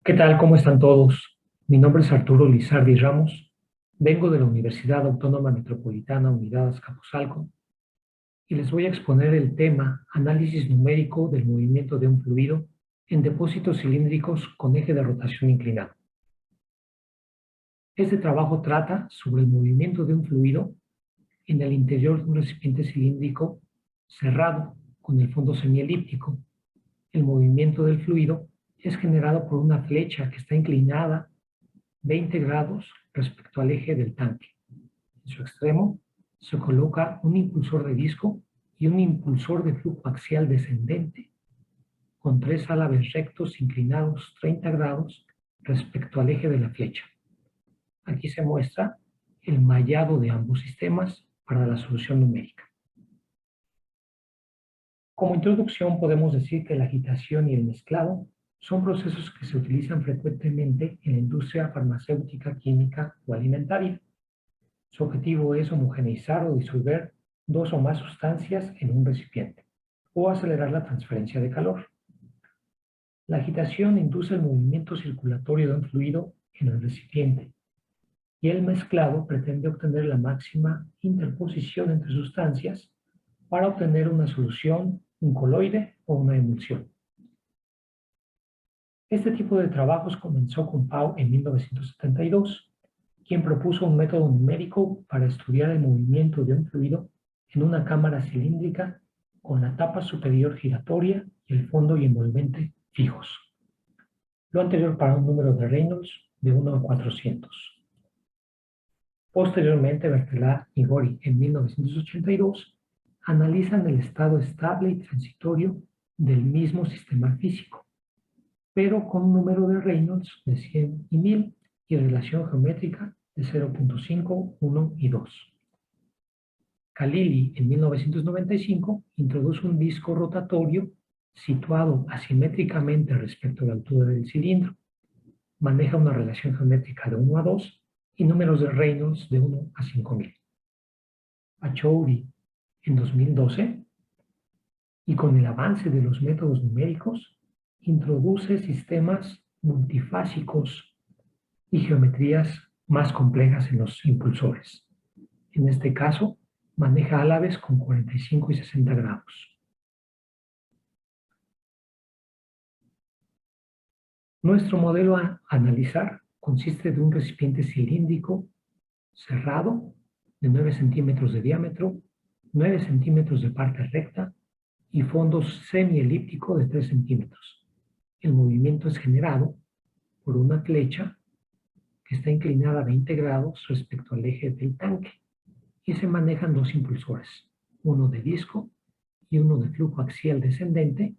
¿Qué tal? ¿Cómo están todos? Mi nombre es Arturo Lizardi Ramos. Vengo de la Universidad Autónoma Metropolitana Unidad Azcapotzalco y les voy a exponer el tema análisis numérico del movimiento de un fluido en depósitos cilíndricos con eje de rotación inclinado. Este trabajo trata sobre el movimiento de un fluido en el interior de un recipiente cilíndrico cerrado con el fondo semielíptico. El movimiento del fluido es generado por una flecha que está inclinada 20 grados respecto al eje del tanque. En su extremo se coloca un impulsor de disco y un impulsor de flujo axial descendente con tres álabes rectos inclinados 30 grados respecto al eje de la flecha. Aquí se muestra el mallado de ambos sistemas para la solución numérica. Como introducción podemos decir que la agitación y el mezclado son procesos que se utilizan frecuentemente en la industria farmacéutica, química o alimentaria. Su objetivo es homogeneizar o disolver dos o más sustancias en un recipiente o acelerar la transferencia de calor. La agitación induce el movimiento circulatorio de un fluido en el recipiente y el mezclado pretende obtener la máxima interposición entre sustancias para obtener una solución, un coloide o una emulsión. Este tipo de trabajos comenzó con Pau en 1972, quien propuso un método numérico para estudiar el movimiento de un fluido en una cámara cilíndrica con la tapa superior giratoria y el fondo y envolvente fijos. Lo anterior para un número de Reynolds de 1 a 400. Posteriormente, Berthelot y Gori en 1982 analizan el estado estable y transitorio del mismo sistema físico, pero con un número de Reynolds de 100 y 1000 y relación geométrica de 0.5, 1 y 2. Khalili en 1995 introduce un disco rotatorio situado asimétricamente respecto a la altura del cilindro. Maneja una relación geométrica de 1 a 2 y números de Reynolds de 1 a 5000. Pachauri en 2012, y con el avance de los métodos numéricos, introduce sistemas multifásicos y geometrías más complejas en los impulsores. En este caso, maneja álabes con 45 y 60 grados. Nuestro modelo a analizar consiste de un recipiente cilíndrico cerrado de 9 centímetros de diámetro, 9 centímetros de parte recta y fondo semielíptico de 3 centímetros. El movimiento es generado por una flecha que está inclinada a 20 grados respecto al eje del tanque y se manejan dos impulsores, uno de disco y uno de flujo axial descendente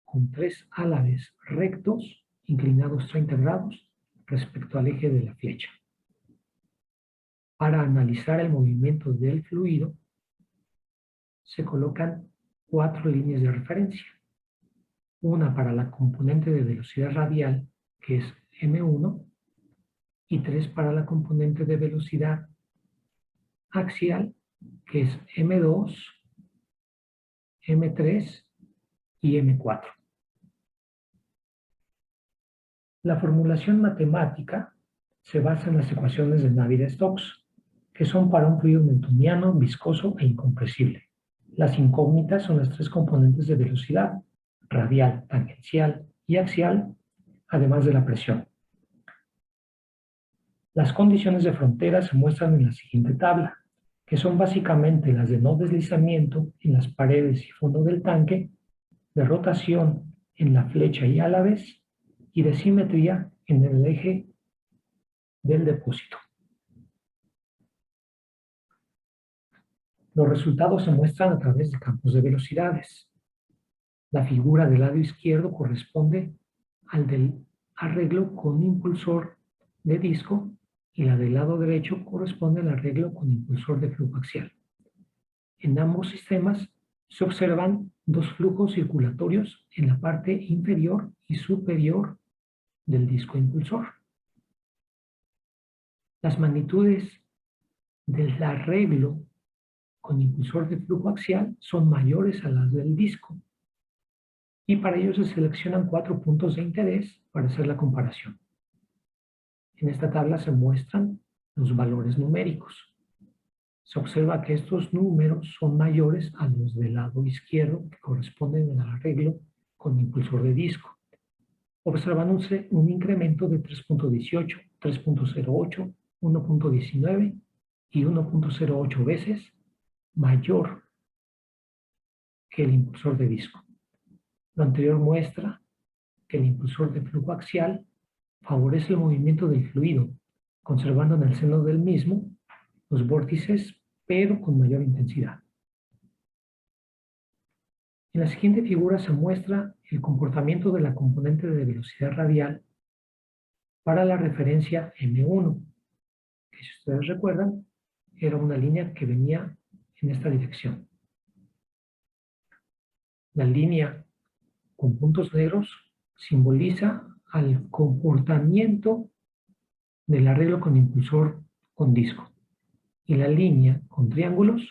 con tres álabes rectos inclinados 30 grados respecto al eje de la flecha. Para analizar el movimiento del fluido se colocan cuatro líneas de referencia. Una para la componente de velocidad radial, que es M1, y tres para la componente de velocidad axial, que es M2, M3 y M4. La formulación matemática se basa en las ecuaciones de Navier-Stokes, que son para un fluido newtoniano, viscoso e incompresible. Las incógnitas son las tres componentes de velocidad, radial, tangencial y axial, además de la presión. Las condiciones de frontera se muestran en la siguiente tabla, que son básicamente las de no deslizamiento en las paredes y fondo del tanque, de rotación en la flecha y álabes, y de simetría en el eje del depósito. Los resultados se muestran a través de campos de velocidades. La figura del lado izquierdo corresponde al del arreglo con impulsor de disco y la del lado derecho corresponde al arreglo con impulsor de flujo axial. En ambos sistemas se observan dos flujos circulatorios en la parte inferior y superior del disco impulsor. Las magnitudes del arreglo con impulsor de flujo axial son mayores a las del disco y para ello se seleccionan 4 puntos de interés para hacer la comparación. En esta tabla se muestran los valores numéricos. Se observa que estos números son mayores a los del lado izquierdo, que corresponden al arreglo con impulsor de disco, observándose un incremento de 3.18, 3.08, 1.19 y 1.08 veces mayor que el impulsor de disco. Lo anterior muestra que el impulsor de flujo axial favorece el movimiento del fluido, conservando en el seno del mismo los vórtices, pero con mayor intensidad. En la siguiente figura se muestra el comportamiento de la componente de velocidad radial para la referencia M1, que si ustedes recuerdan, era una línea que venía en esta dirección. La línea con puntos negros simboliza al comportamiento del arreglo con impulsor con disco, y la línea con triángulos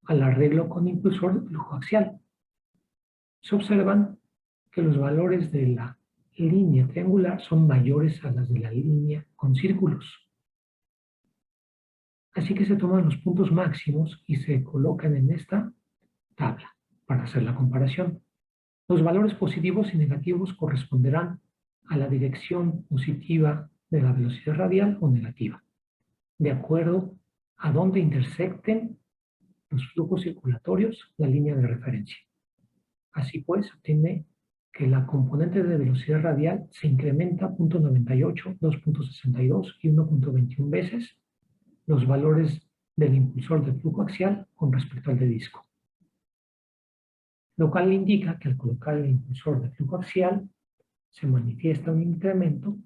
al arreglo con impulsor de flujo axial. Se observan que los valores de la línea triangular son mayores a las de la línea con círculos. Así que se toman los puntos máximos y se colocan en esta tabla para hacer la comparación. Los valores positivos y negativos corresponderán a la dirección positiva de la velocidad radial o negativa, de acuerdo a donde intersecten los flujos circulatorios, la línea de referencia. Así pues, se obtiene que la componente de velocidad radial se incrementa 0.98, 2.62 y 1.21 veces los valores del impulsor de flujo axial con respecto al de disco, lo cual indica que al colocar el impulsor de flujo axial se manifiesta un incremento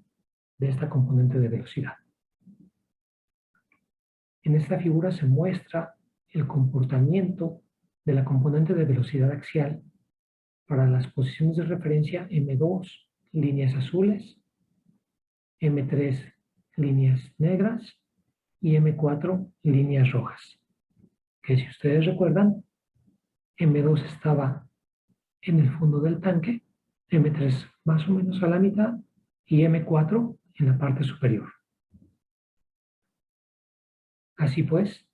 de esta componente de velocidad. En esta figura se muestra el comportamiento de la componente de velocidad axial para las posiciones de referencia M2, líneas azules, M3, líneas negras, y M4, líneas rojas. Que si ustedes recuerdan, M2 estaba en el fondo del tanque, M3 más o menos a la mitad, y M4 en la parte superior. Así pues,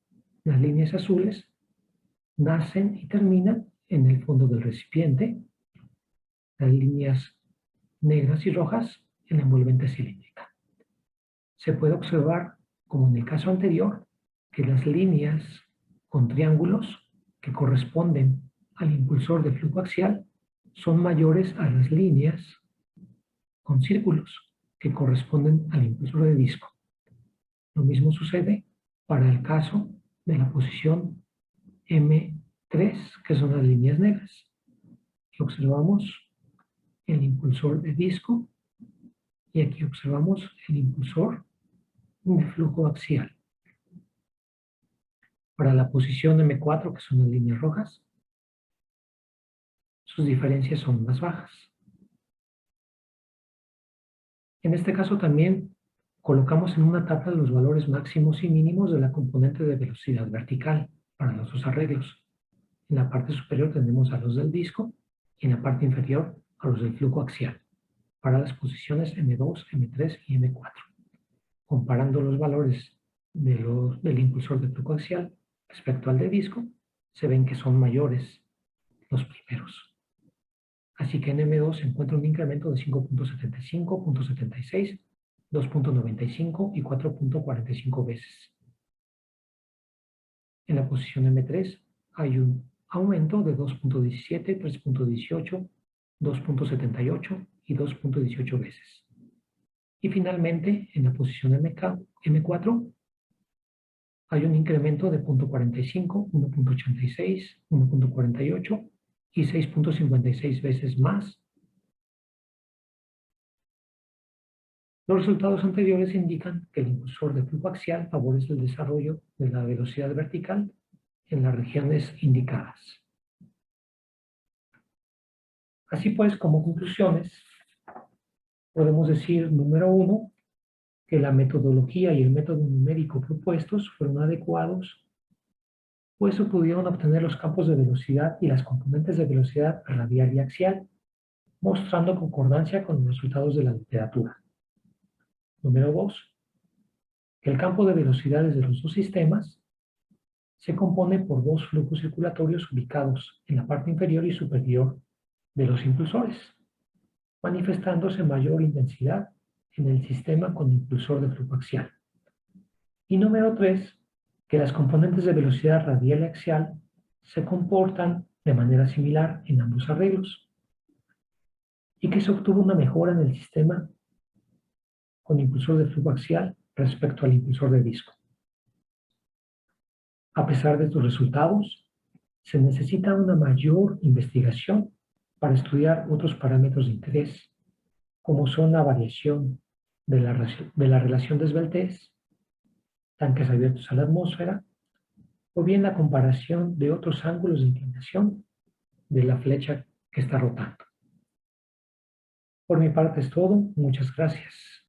las líneas azules nacen y terminan en el fondo del recipiente, las líneas negras y rojas en la envolvente cilíndrica. Se puede observar, como en el caso anterior, que las líneas con triángulos que corresponden al impulsor de flujo axial son mayores a las líneas con círculos que corresponden al impulsor de disco. Lo mismo sucede para el caso de la posición M3, que son las líneas negras. Aquí observamos el impulsor de disco y aquí observamos el impulsor de flujo axial. Para la posición M4, que son las líneas rojas, sus diferencias son más bajas. En este caso también colocamos en una tabla los valores máximos y mínimos de la componente de velocidad vertical para los dos arreglos. En la parte superior tenemos a los del disco y en la parte inferior a los del flujo axial, para las posiciones M2, M3 y M4. Comparando los valores del impulsor de flujo axial respecto al de disco, se ven que son mayores los primeros. Así que en M2 se encuentra un incremento de 5.75, 0.76, 2.95 y 4.45 veces. En la posición M3 hay un aumento de 2.17, 3.18, 2.78 y 2.18 veces. Y finalmente, en la posición M4 hay un incremento de 0.45, 1.86, 1.48 y 6.56 veces más. Los resultados anteriores indican que el impulsor de flujo axial favorece el desarrollo de la velocidad vertical en las regiones indicadas. Así pues, como conclusiones, podemos decir, número 1, que la metodología y el método numérico propuestos fueron adecuados, pues se pudieron obtener los campos de velocidad y las componentes de velocidad radial y axial, mostrando concordancia con los resultados de la literatura. Número 2. Que el campo de velocidades de los dos sistemas se compone por dos flujos circulatorios ubicados en la parte inferior y superior de los impulsores, manifestándose mayor intensidad en el sistema con impulsor de flujo axial. Y número 3, que las componentes de velocidad radial y axial se comportan de manera similar en ambos arreglos y que se obtuvo una mejora en el sistema con impulsor de flujo axial respecto al impulsor de disco. A pesar de estos resultados, se necesita una mayor investigación para estudiar otros parámetros de interés, como son la variación de la relación de esbeltez, tanques abiertos a la atmósfera, o bien la comparación de otros ángulos de inclinación de la flecha que está rotando. Por mi parte es todo. Muchas gracias.